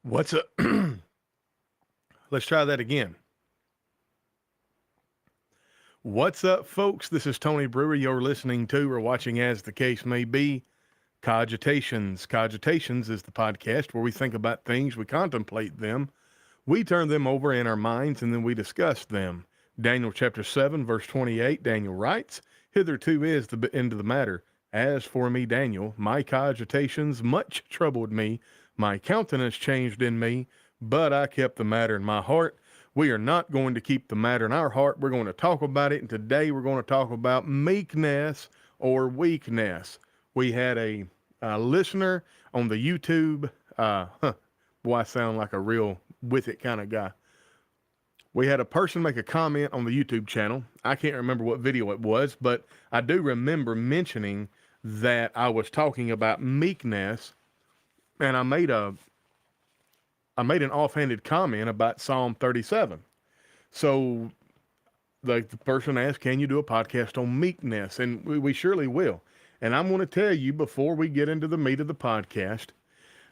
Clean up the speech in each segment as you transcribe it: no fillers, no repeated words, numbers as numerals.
What's up? Let's try that again. What's up, folks? This is Tony Brewer. You're listening to or watching, as the case may be, Cogitations. Cogitations is the podcast where we think about things, we contemplate them, we turn them over in our minds, and then we discuss them. Daniel chapter 7, verse 28, Daniel writes, "Hitherto is the end of the matter. As for me, Daniel, my cogitations much troubled me. My countenance changed in me, but I kept the matter in my heart." We are not going to keep the matter in our heart. We're going to talk about it. And today we're going to talk about meekness or weakness. We had a listener on the YouTube. Boy, I sound like a real with it kind of guy. We had a person make a comment on the YouTube channel. I can't remember what video it was, but I do remember mentioning that I was talking about meekness, and I made an offhanded comment about Psalm 37. So the person asked, can you do a podcast on meekness? And we surely will. And I'm going to tell you before we get into the meat of the podcast,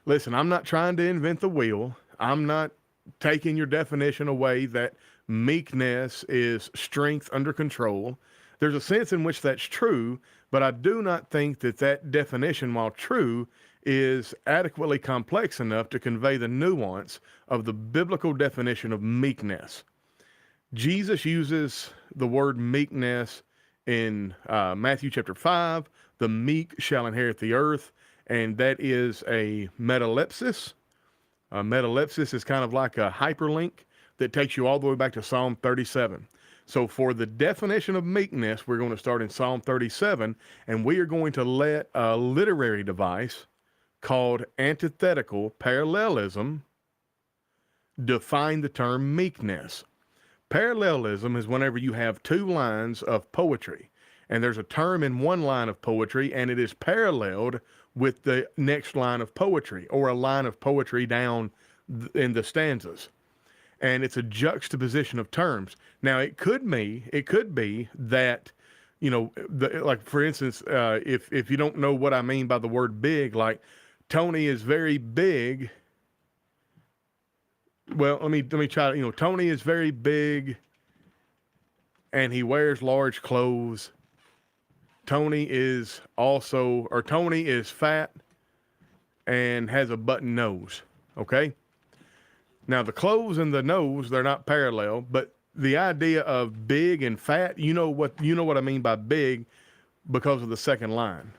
listen, I'm not trying to invent the wheel. I'm not taking your definition away that meekness is strength under control. There's a sense in which that's true, but I do not think that that definition, while true, is adequately complex enough to convey the nuance of the biblical definition of meekness. Jesus uses the word meekness in Matthew chapter 5. The meek shall inherit the earth, and that is a metalepsis. Metalepsis is kind of like a hyperlink that takes you all the way back to Psalm 37. So for the definition of meekness, we're going to start in Psalm 37, and we are going to let a literary device called antithetical parallelism define the term meekness. Parallelism is whenever you have two lines of poetry, and there's a term in one line of poetry, and it is paralleled with the next line of poetry, or a line of poetry down in the stanzas. And it's a juxtaposition of terms. Now, it could be that, you know, like for instance, if you don't know what I mean by the word big, like Tony is very big. Well, let me try. You know, Tony is very big, and he wears large clothes. Tony is fat and has a button nose. Okay. Now the clothes and the nose, they're not parallel, but the idea of big and fat, you know what I mean by big because of the second line.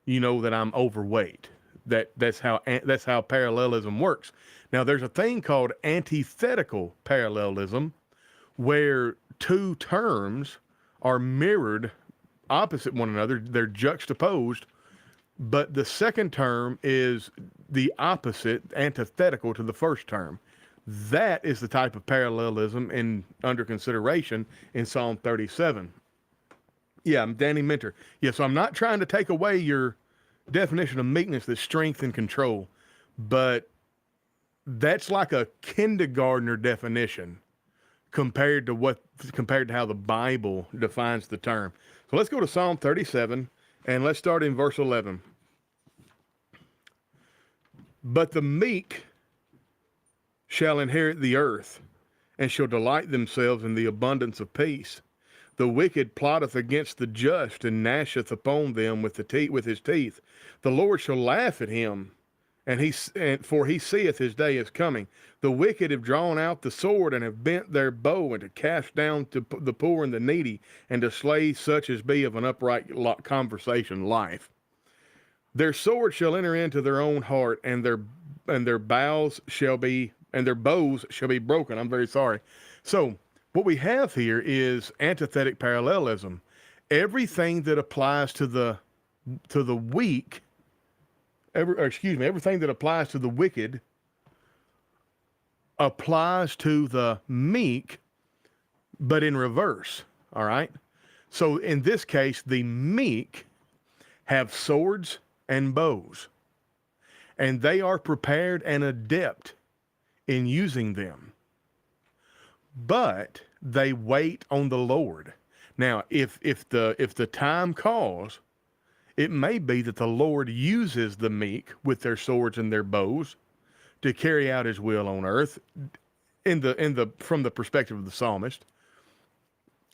You know that I'm overweight. That's how parallelism works. Now there's a thing called antithetical parallelism where two terms are mirrored opposite one another. They're juxtaposed, but the second term is the opposite, antithetical to the first term. That is the type of parallelism under consideration in Psalm 37. Yeah, I'm Danny Mentor. Yeah, so I'm not trying to take away your definition of meekness, that's strength and control, but that's like a kindergartner definition compared to how the Bible defines the term. So let's go to Psalm 37 and let's start in verse 11. But the meek shall inherit the earth, and shall delight themselves in the abundance of peace. The wicked plotteth against the just, and gnasheth upon them with his teeth. The Lord shall laugh at him, for he seeth his day is coming. The wicked have drawn out the sword, and have bent their bow, and to cast down to the poor and the needy, and to slay such as be of an upright conversation life. Their sword shall enter into their own heart, and their bows shall be broken. I'm very sorry. So what we have here is antithetic parallelism. Everything that applies to the weak, everything that applies to the wicked applies to the meek, but in reverse. All right. So in this case, the meek have swords and bows, and they are prepared and adept in using them, but they wait on the Lord. Now, if the time calls, it may be that the Lord uses the meek with their swords and their bows to carry out his will on earth from the perspective of the psalmist.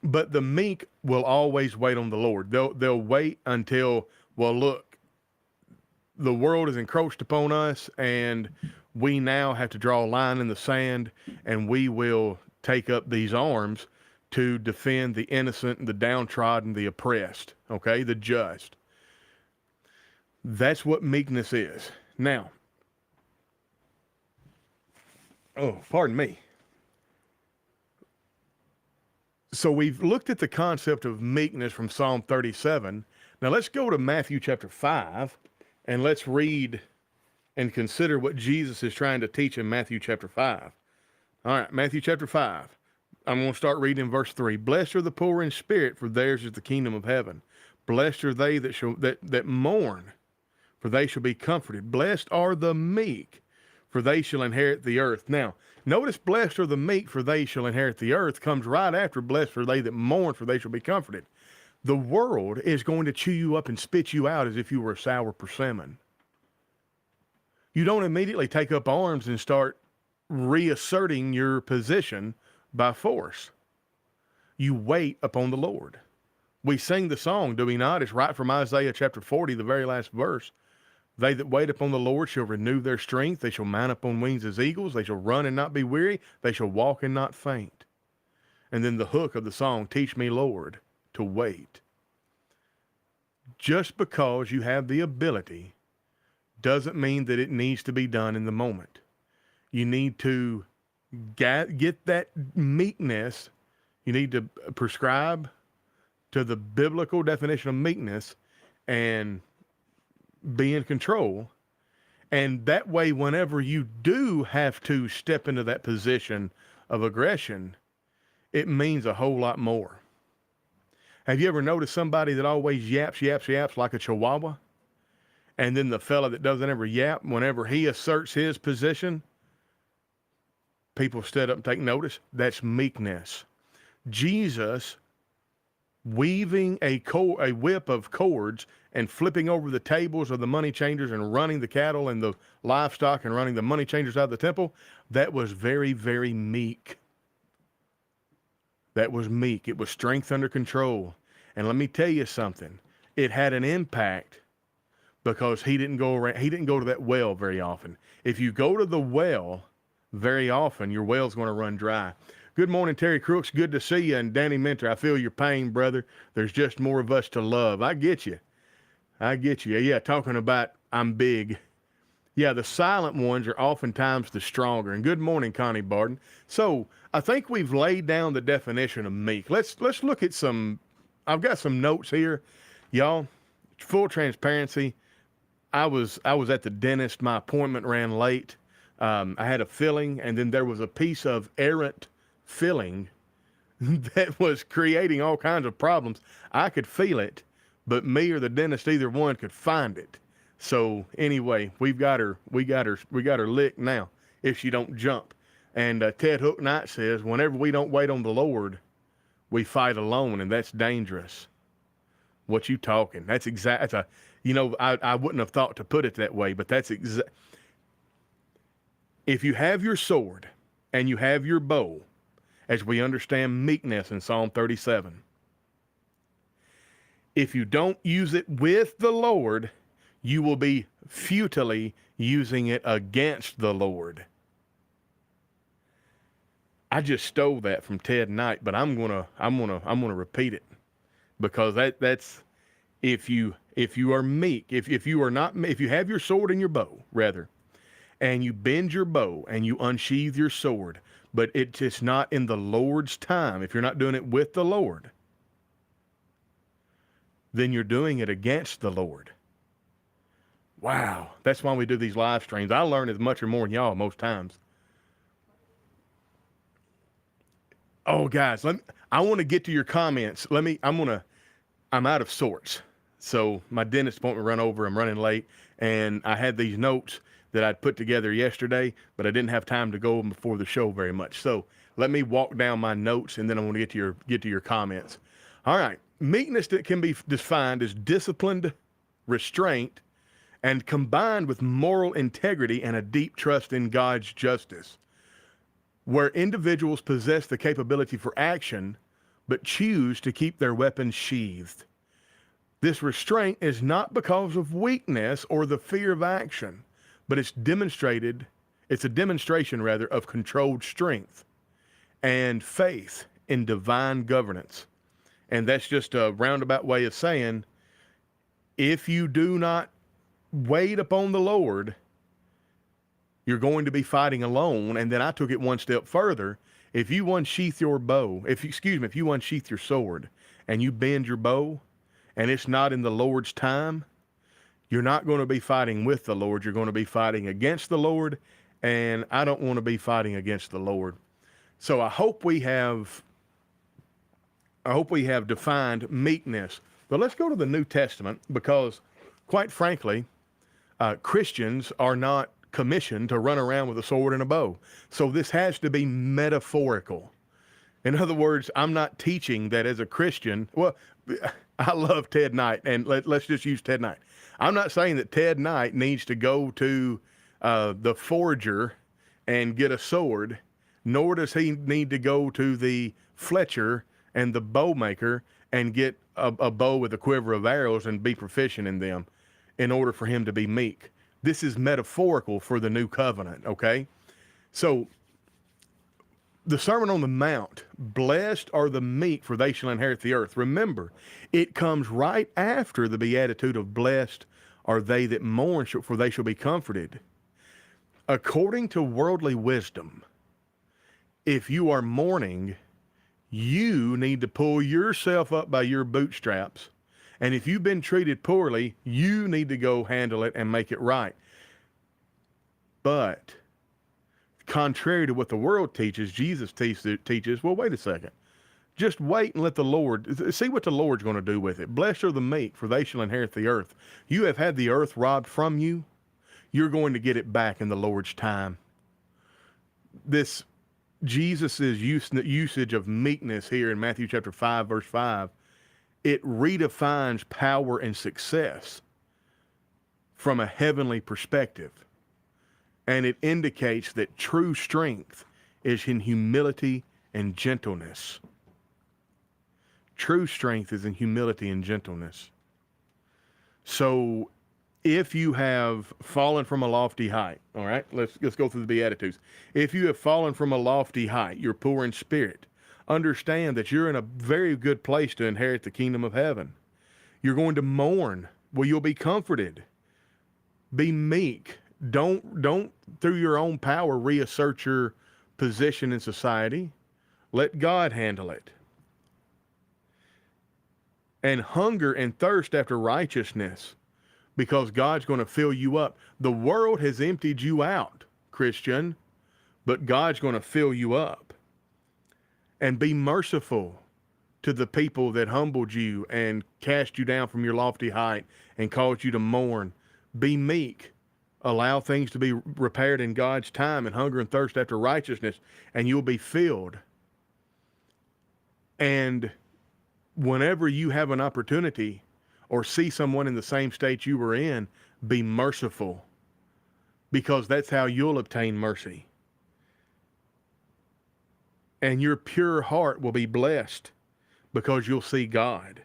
But the meek will always wait on the Lord. They'll wait until, well, look, the world is encroached upon us, and we now have to draw a line in the sand, and we will take up these arms to defend the innocent, the downtrodden, the oppressed, okay, the just. That's what meekness is. Now, oh, pardon me. So we've looked at the concept of meekness from Psalm 37. Now let's go to Matthew chapter 5, and let's read and consider what Jesus is trying to teach in Matthew chapter 5. All right, Matthew chapter 5. I'm going to start reading in verse 3. Blessed are the poor in spirit, for theirs is the kingdom of heaven. Blessed are they that mourn, for they shall be comforted. Blessed are the meek, for they shall inherit the earth. Now, notice blessed are the meek, for they shall inherit the earth, comes right after blessed are they that mourn, for they shall be comforted. The world is going to chew you up and spit you out as if you were a sour persimmon. You don't immediately take up arms and start reasserting your position by force. You wait upon the Lord. We sing the song, do we not? It's right from Isaiah chapter 40, the very last verse. They that wait upon the Lord shall renew their strength. They shall mount up on wings as eagles. They shall run and not be weary. They shall walk and not faint. And then the hook of the song, teach me, Lord, to wait. Just because you have the ability doesn't mean that it needs to be done in the moment. You need to get that meekness. You need to prescribe to the biblical definition of meekness and be in control. And that way, whenever you do have to step into that position of aggression, it means a whole lot more. Have you ever noticed somebody that always yaps like a chihuahua? And then the fella that doesn't ever yap, whenever he asserts his position, people stand up and take notice. That's meekness. Jesus weaving a whip of cords and flipping over the tables of the money changers and running the cattle and the livestock and running the money changers out of the temple, that was very, very meek. That was meek. It was strength under control. And let me tell you something. It had an impact because he didn't go to that well very often. If you go to the well very often, your well's going to run dry. Good morning, Terry Crooks. Good to see you. And Danny Mentor, I feel your pain, brother. There's just more of us to love. I get you. Yeah, talking about I'm big. Yeah, the silent ones are oftentimes the stronger. And good morning, Connie Barton. So I think we've laid down the definition of meek. Let's look at some. I've got some notes here, y'all. Full transparency. I was at the dentist. My appointment ran late. I had a filling, and then there was a piece of errant filling that was creating all kinds of problems. I could feel it, but me or the dentist, either one, could find it. So anyway, we got her licked now if she don't jump. And Ted Hook Knight says, whenever we don't wait on the Lord, we fight alone, and that's dangerous. What you talking? That's exact. I wouldn't have thought to put it that way, but that's exact. If you have your sword and you have your bow, as we understand meekness in Psalm 37, if you don't use it with the Lord, you will be futilely using it against the Lord. I just stole that from Ted Knight, but I'm gonna repeat it, because that's if you are meek, if you have your sword and your bow rather, and you bend your bow and you unsheathe your sword, but it's just not in the Lord's time. If you're not doing it with the Lord, then you're doing it against the Lord. Wow, that's why we do these live streams. I learn as much or more than y'all most times. Oh, guys, I want to get to your comments. I'm out of sorts. So my dentist appointment run over. I'm running late, and I had these notes that I'd put together yesterday, but I didn't have time to go over them before the show very much. So let me walk down my notes, and then I want to get to your comments. All right, meekness that can be defined as disciplined restraint and combined with moral integrity and a deep trust in God's justice, where individuals possess the capability for action but choose to keep their weapons sheathed. This restraint is not because of weakness or the fear of action, but it's a demonstration rather of controlled strength and faith in divine governance. And that's just a roundabout way of saying, if you do not wait upon the Lord, you're going to be fighting alone. And then I took it one step further. If you unsheath your bow, if you unsheath your sword and you bend your bow and it's not in the Lord's time, you're not going to be fighting with the Lord. You're going to be fighting against the Lord. And I don't want to be fighting against the Lord. So I hope we have defined meekness. But let's go to the New Testament, because quite frankly, Christians are not commissioned to run around with a sword and a bow. So this has to be metaphorical. In other words, I'm not teaching that as a Christian. Well, I love Ted Knight, and let's just use Ted Knight. I'm not saying that Ted Knight needs to go to the forger and get a sword, nor does he need to go to the Fletcher and the bow maker and get a bow with a quiver of arrows and be proficient in them in order for him to be meek. This is metaphorical for the new covenant, okay? So the Sermon on the Mount, blessed are the meek, for they shall inherit the earth. Remember, it comes right after the beatitude of blessed are they that mourn, for they shall be comforted. According to worldly wisdom, if you are mourning, you need to pull yourself up by your bootstraps. And if you've been treated poorly, you need to go handle it and make it right. But contrary to what the world teaches, Jesus teaches, well, wait a second. Just wait and let the Lord, see what the Lord's going to do with it. Blessed are the meek, for they shall inherit the earth. You have had the earth robbed from you. You're going to get it back in the Lord's time. This Jesus' usage of meekness here in Matthew chapter 5, verse 5, it redefines power and success from a heavenly perspective. And it indicates that true strength is in humility and gentleness. True strength is in humility and gentleness. So if you have fallen from a lofty height, all right, let's go through the Beatitudes. If you have fallen from a lofty height, you're poor in spirit, understand that you're in a very good place to inherit the kingdom of heaven. You're going to mourn. Well, you'll be comforted. Be meek. Don't through your own power reassert your position in society. Let God handle it. And hunger and thirst after righteousness, because God's going to fill you up. The world has emptied you out, Christian, but God's going to fill you up. And be merciful to the people that humbled you and cast you down from your lofty height and caused you to mourn. Be meek. Allow things to be repaired in God's time, and hunger and thirst after righteousness, and you'll be filled. And whenever you have an opportunity or see someone in the same state you were in, be merciful, because that's how you'll obtain mercy. And your pure heart will be blessed because you'll see God.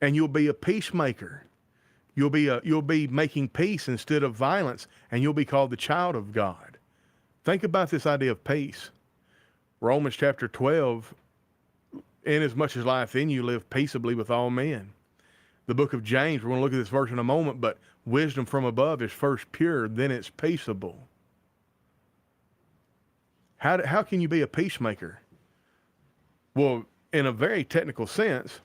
And you'll be a peacemaker. You'll be making peace instead of violence, and you'll be called the child of God. Think about this idea of peace. Romans chapter 12, inasmuch as life in you, live peaceably with all men. The book of James, we're going to look at this verse in a moment, but wisdom from above is first pure, then it's peaceable. How can you be a peacemaker? Well, in a very technical sense,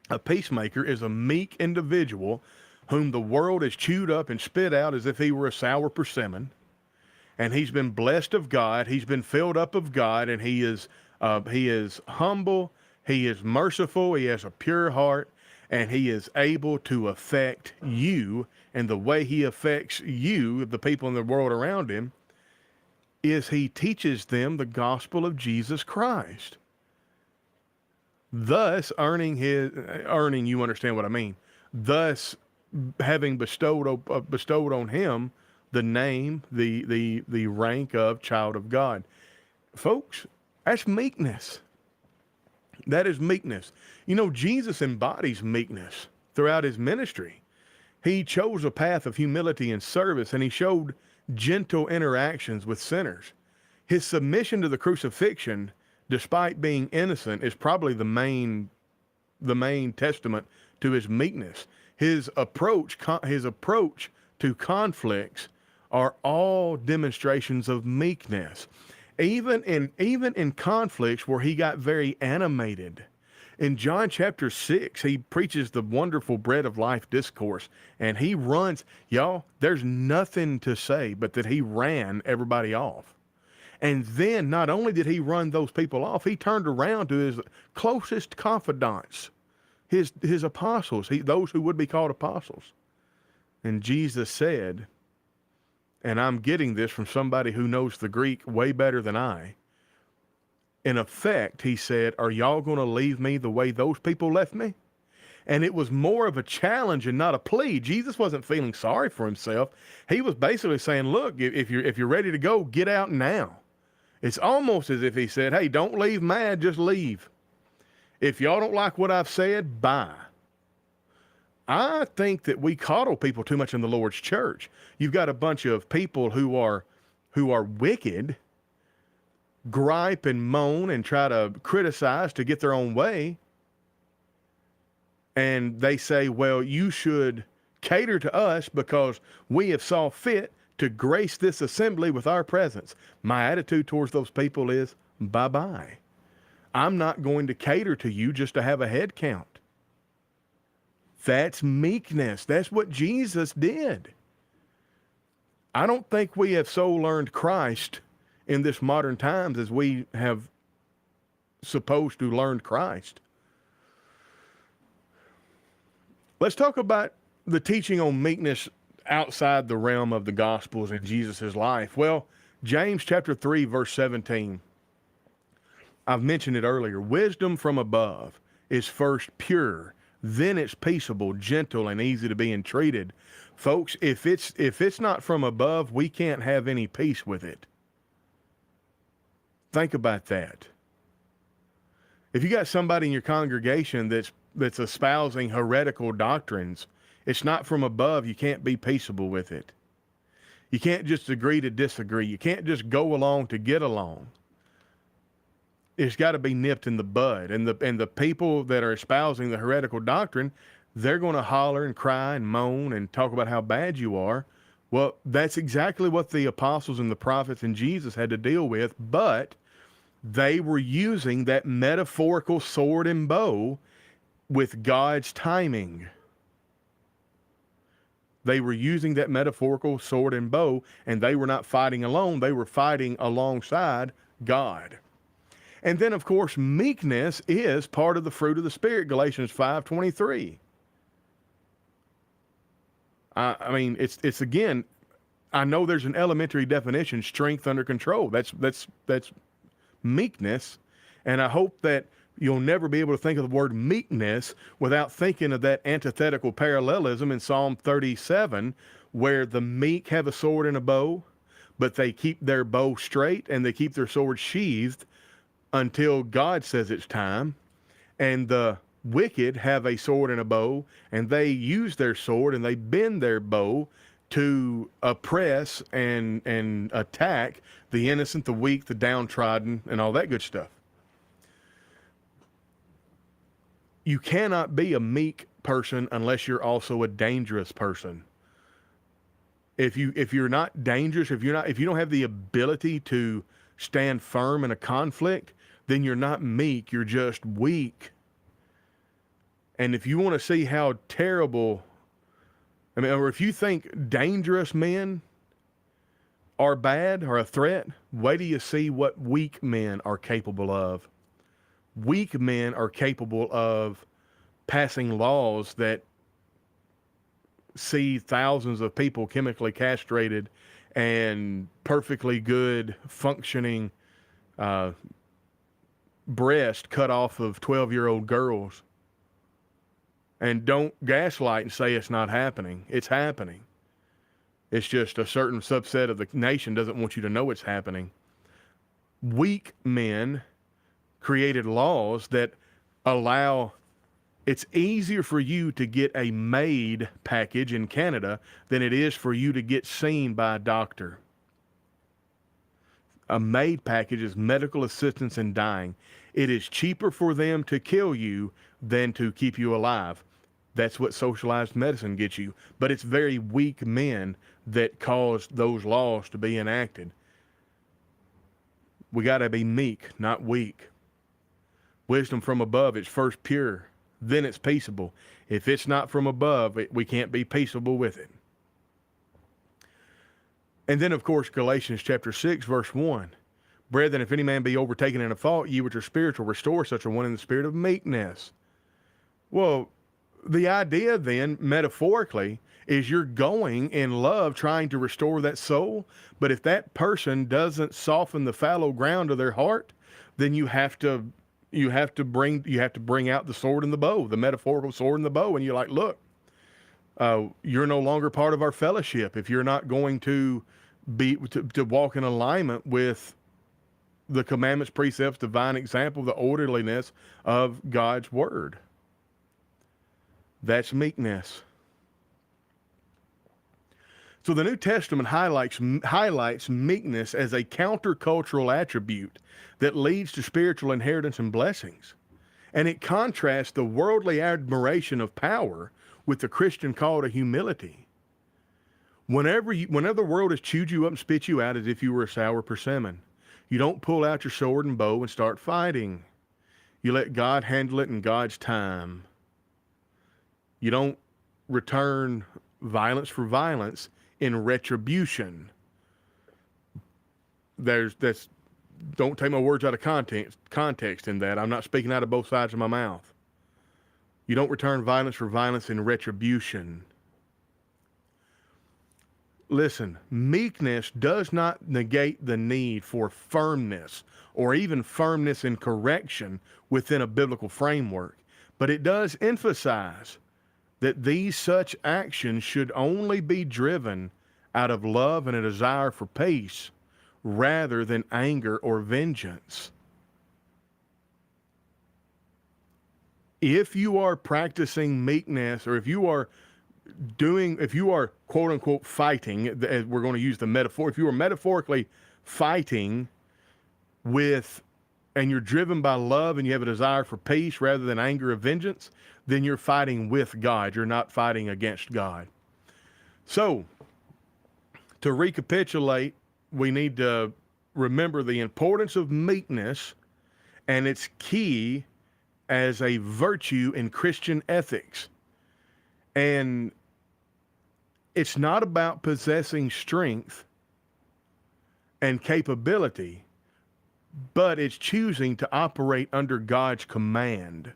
a peacemaker is a meek individual whom the world has chewed up and spit out as if he were a sour persimmon. And he's been blessed of God. He's been filled up of God, and he is humble. He is merciful. He has a pure heart, and he is able to affect you. And the way he affects you, the people in the world around him, is he teaches them the gospel of Jesus Christ. Thus you understand what I mean. Thus having bestowed on him the name, the rank of child of God. Folks, that's meekness. That is meekness. You know, Jesus embodies meekness throughout his ministry. He chose a path of humility and service, and he showed gentle interactions with sinners. His submission to the crucifixion, despite being innocent, is probably the main testament to his meekness. His approach to conflicts are all demonstrations of meekness. Even in conflicts where he got very animated. In John chapter 6, he preaches the wonderful bread of life discourse, and he runs, y'all, there's nothing to say but that he ran everybody off. And then not only did he run those people off, he turned around to his closest confidants, his apostles, those who would be called apostles. And Jesus said, and I'm getting this from somebody who knows the Greek way better than I, in effect, he said, are y'all going to leave me the way those people left me? And it was more of a challenge and not a plea. Jesus wasn't feeling sorry for himself. He was basically saying, look, if you're ready to go, get out now. It's almost as if he said, hey, don't leave mad, just leave. If y'all don't like what I've said, bye. I think that we coddle people too much in the Lord's church. You've got a bunch of people who are wicked, gripe and moan and try to criticize to get their own way. And they say, well, you should cater to us because we have saw fit to grace this assembly with our presence. My attitude towards those people is, bye-bye. I'm not going to cater to you just to have a head count. That's meekness. That's what Jesus did. I don't think we have so learned Christ in this modern times as we have supposed to learn Christ. Let's talk about the teaching on meekness outside the realm of the Gospels in Jesus' life. Well, James chapter 3, verse 17. I've mentioned it earlier. Wisdom from above is first pure, then it's peaceable, gentle, and easy to be entreated. Folks, if it's not from above, we can't have any peace with it. Think about that. If you got somebody in your congregation that's espousing heretical doctrines, it's not from above, you can't be peaceable with it. You can't just agree to disagree. You can't just go along to get along. It's got to be nipped in the bud. And the people that are espousing the heretical doctrine, they're going to holler and cry and moan and talk about how bad you are. Well, that's exactly what the apostles and the prophets and Jesus had to deal with, but they were using that metaphorical sword and bow with God's timing. They were using that metaphorical sword and bow, and they were not fighting alone. They were fighting alongside God. And then, of course, meekness is part of the fruit of the Spirit, Galatians 5:23. I mean, it's again, I know there's an elementary definition, strength under control. That's meekness. And I hope that you'll never be able to think of the word meekness without thinking of that antithetical parallelism in Psalm 37, where the meek have a sword and a bow, but they keep their bow straight and they keep their sword sheathed until God says it's time. And the wicked have a sword and a bow, and they use their sword and they bend their bow to oppress and attack the innocent, the weak, the downtrodden, and all that good stuff. You cannot be a meek person unless you're also a dangerous person. If you're not dangerous, if you don't have the ability to stand firm in a conflict, then you're not meek, you're just weak. And if you want to see how terrible, or if you think dangerous men are bad or a threat, wait till you see what weak men are capable of. Weak men are capable of passing laws that see thousands of people chemically castrated and perfectly good functioning breast cut off of 12-year-old girls. And don't gaslight and say it's not happening. It's happening. It's just a certain subset of the nation doesn't want you to know it's happening. Weak men created laws that allow, it's easier for you to get a MAID package in Canada than it is for you to get seen by a doctor. A MAID package is medical assistance in dying. It is cheaper for them to kill you than to keep you alive. That's what socialized medicine gets you. But it's very weak men that caused those laws to be enacted. We got to be meek, not weak. Wisdom from above, it's first pure, then it's peaceable. If it's not from above, we can't be peaceable with it. And then, of course, Galatians chapter 6, verse 1. Brethren, if any man be overtaken in a fault, ye which are spiritual, restore such a one in the spirit of meekness. Well, the idea then, metaphorically, is you're going in love trying to restore that soul. But if that person doesn't soften the fallow ground of their heart, then you have to bring out the sword and the bow, the metaphorical sword and the bow. And you're like, look, you're no longer part of our fellowship if you're not going to walk in alignment with the commandments, precepts, divine example, the orderliness of God's word. That's meekness. So the New Testament highlights meekness as a countercultural attribute that leads to spiritual inheritance and blessings. And it contrasts the worldly admiration of power with the Christian call to humility. Whenever the world has chewed you up and spit you out as if you were a sour persimmon, you don't pull out your sword and bow and start fighting. You let God handle it in God's time. You don't return violence for violence in retribution. Don't take my words out of context in that. I'm not speaking out of both sides of my mouth. You don't return violence for violence in retribution. Listen, meekness does not negate the need for firmness or even firmness in correction within a biblical framework, but it does emphasize that these such actions should only be driven out of love and a desire for peace rather than anger or vengeance. If you are practicing meekness, or if you are quote unquote fighting, as we're going to use the metaphor, if you are metaphorically fighting and you're driven by love and you have a desire for peace rather than anger or vengeance, then you're fighting with God. You're not fighting against God. So, to recapitulate, we need to remember the importance of meekness and its key as a virtue in Christian ethics. And it's not about possessing strength and capability, but it's choosing to operate under God's command.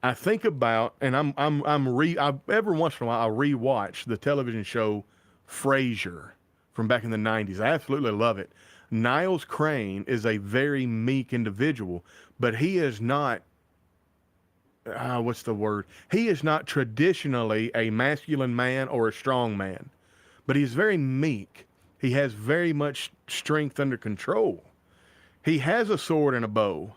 I think about, and every once in a while I'll rewatch the television show Frasier from back in the 90s. I absolutely love it. Niles Crane is a very meek individual, but he is not, He is not traditionally a masculine man or a strong man, but he's very meek. He has very much strength under control. He has a sword and a bow,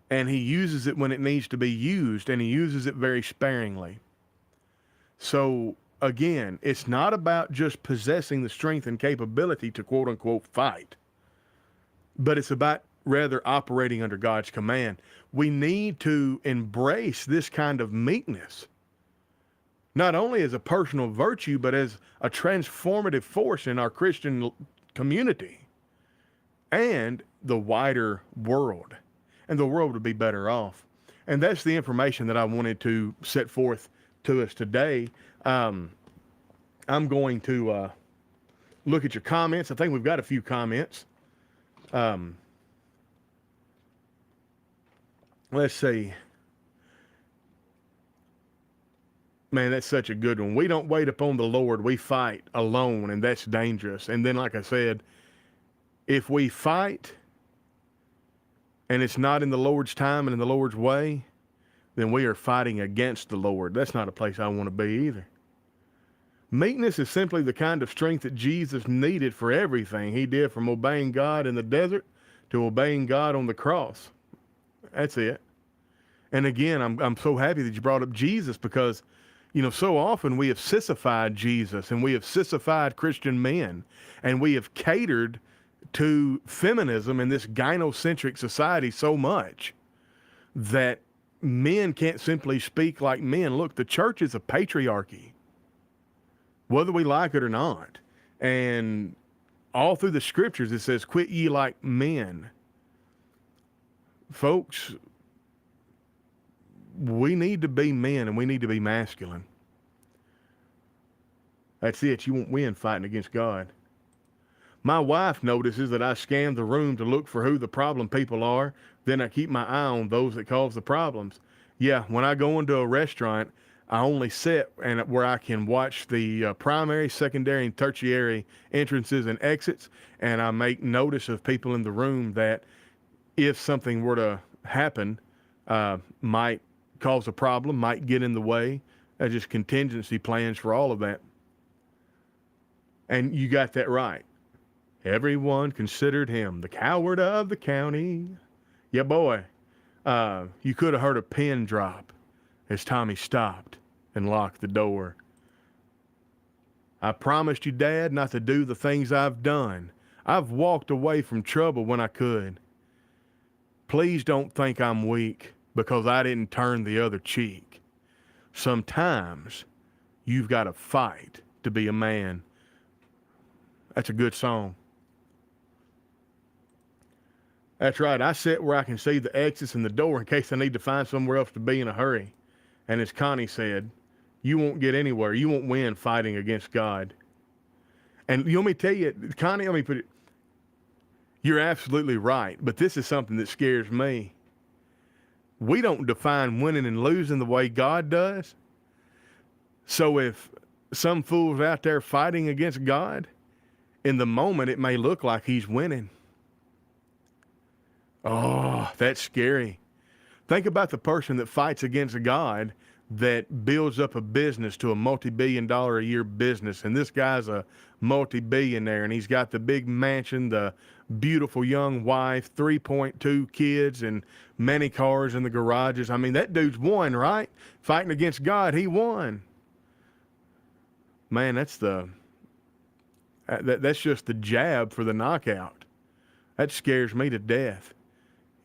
and he uses it when it needs to be used, and he uses it very sparingly. So, again, it's not about just possessing the strength and capability to quote-unquote fight, but it's about rather operating under God's command. We need to embrace this kind of meekness, not only as a personal virtue, but as a transformative force in our Christian community and the wider world. And the world would be better off. And that's the information that I wanted to set forth to us today. I'm going to look at your comments. I think we've got a few comments. Let's see. Man, that's such a good one. We don't wait upon the Lord. We fight alone, and that's dangerous. And then, like I said, if we fight and it's not in the Lord's time and in the Lord's way, then we are fighting against the Lord. That's not a place I want to be either. Meekness is simply the kind of strength that Jesus needed for everything he did, from obeying God in the desert to obeying God on the cross. That's it. And again, I'm so happy that you brought up Jesus, because, so often we have sissified Jesus, and we have sissified Christian men, and we have catered to feminism in this gynocentric society so much that men can't simply speak like men. Look, the church is a patriarchy, whether we like it or not. And all through the scriptures, it says, quit ye like men. Folks, we need to be men, and we need to be masculine. That's it. You won't win fighting against God. My wife notices that I scan the room to look for who the problem people are. Then I keep my eye on those that cause the problems. Yeah, when I go into a restaurant, I only sit and where I can watch the primary, secondary, and tertiary entrances and exits, and I make notice of people in the room that, if something were to happen, might cause a problem, might get in the way. Just contingency plans for all of that. And you got that right. Everyone considered him the coward of the county. Yeah, boy. You could have heard a pin drop as Tommy stopped and locked the door. I promised you, Dad, not to do the things I've done. I've walked away from trouble when I could. Please don't think I'm weak because I didn't turn the other cheek. Sometimes you've got to fight to be a man. That's a good song. That's right. I sit where I can see the exits and the door in case I need to find somewhere else to be in a hurry. And as Connie said, you won't get anywhere. You won't win fighting against God. And let me tell you, Connie, let me put it, you're absolutely right. But this is something that scares me. We don't define winning and losing the way God does. So if some fool's out there fighting against God, in the moment it may look like he's winning. Oh, that's scary. Think about the person that fights against God that builds up a business to a multi-billion-dollar a year business. And this guy's a multi-billionaire, and he's got the big mansion, the beautiful young wife, 3.2 kids, and many cars in the garages. I mean, that dude's won, right? Fighting against God, he won. Man, that's just the jab for the knockout. That scares me to death.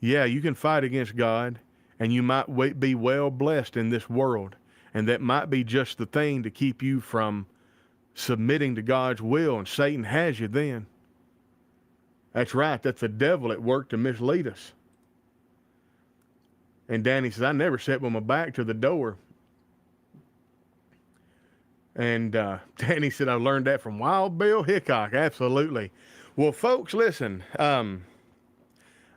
Yeah, you can fight against God, and you might be well blessed in this world, and that might be just the thing to keep you from submitting to God's will, and Satan has you then. That's right. That's the devil at work to mislead us. And Danny says, I never sat with my back to the door. And Danny said, I learned that from Wild Bill Hickok. Absolutely. Well, folks, listen,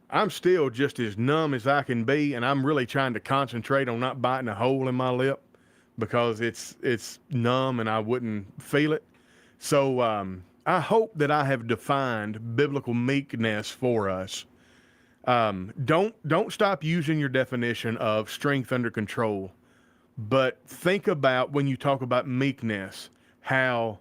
I'm still just as numb as I can be, and I'm really trying to concentrate on not biting a hole in my lip because it's numb and I wouldn't feel it. So I hope that I have defined biblical meekness for us. Don't stop using your definition of strength under control, but think about, when you talk about meekness, how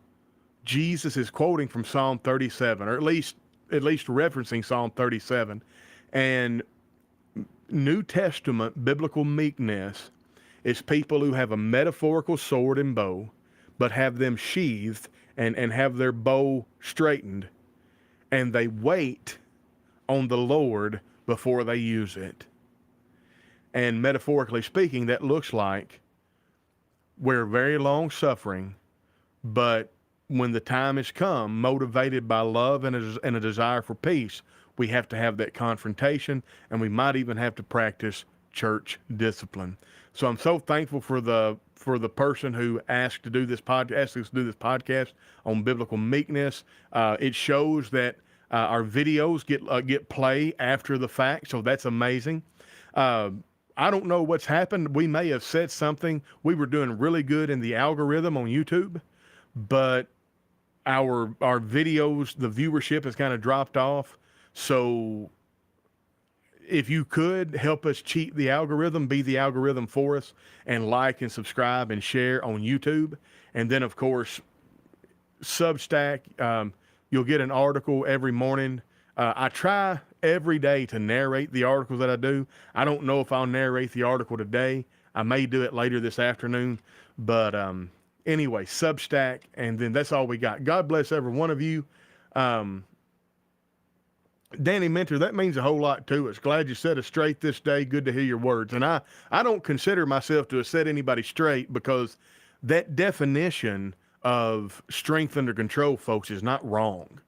Jesus is quoting from Psalm 37, or at least referencing Psalm 37. And New Testament biblical meekness is people who have a metaphorical sword and bow, but have them sheathed and have their bow straightened, and they wait on the Lord before they use it. And metaphorically speaking, that looks like we're very long suffering, but when the time has come, motivated by love and a desire for peace, we have to have that confrontation, and we might even have to practice church discipline. So I'm so thankful for the person who asked us to do this podcast on biblical meekness. It shows that our videos get play after the fact, so that's amazing. I don't know what's happened. We may have said something. We were doing really good in the algorithm on YouTube, but our videos, the viewership has kind of dropped off. So if you could help us cheat the algorithm, be the algorithm for us, and like and subscribe and share on YouTube. And then, of course, Substack, you'll get an article every morning. I try every day to narrate the articles that I do. I don't know if I'll narrate the article today. I may do it later this afternoon. But anyway, Substack, and then that's all we got. God bless every one of you. Danny Mentor, that means a whole lot to us. Glad you set us straight this day. Good to hear your words. And I don't consider myself to have set anybody straight, because that definition of strength under control, folks, is not wrong.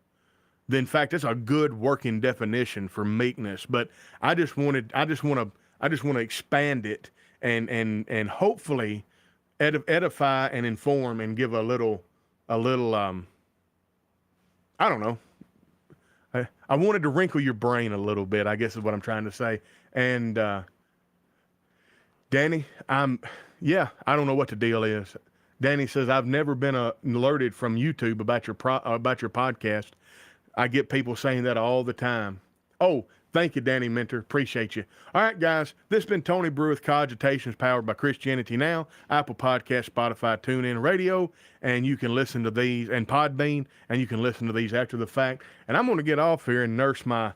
In fact, it's a good working definition for meekness. But I just want to expand it and hopefully edify and inform and give a little I don't know. I wanted to wrinkle your brain a little bit, I guess is what I'm trying to say. And Danny, I don't know what the deal is. Danny says, I've never been alerted from YouTube about your podcast. I get people saying that all the time. Oh, thank you, Danny Mentor. Appreciate you. All right, guys, this has been Tony Brew with Cogitations, powered by Christianity Now, Apple Podcast, Spotify, TuneIn Radio, and you can listen to these, and Podbean, and you can listen to these after the fact. And I'm going to get off here and nurse my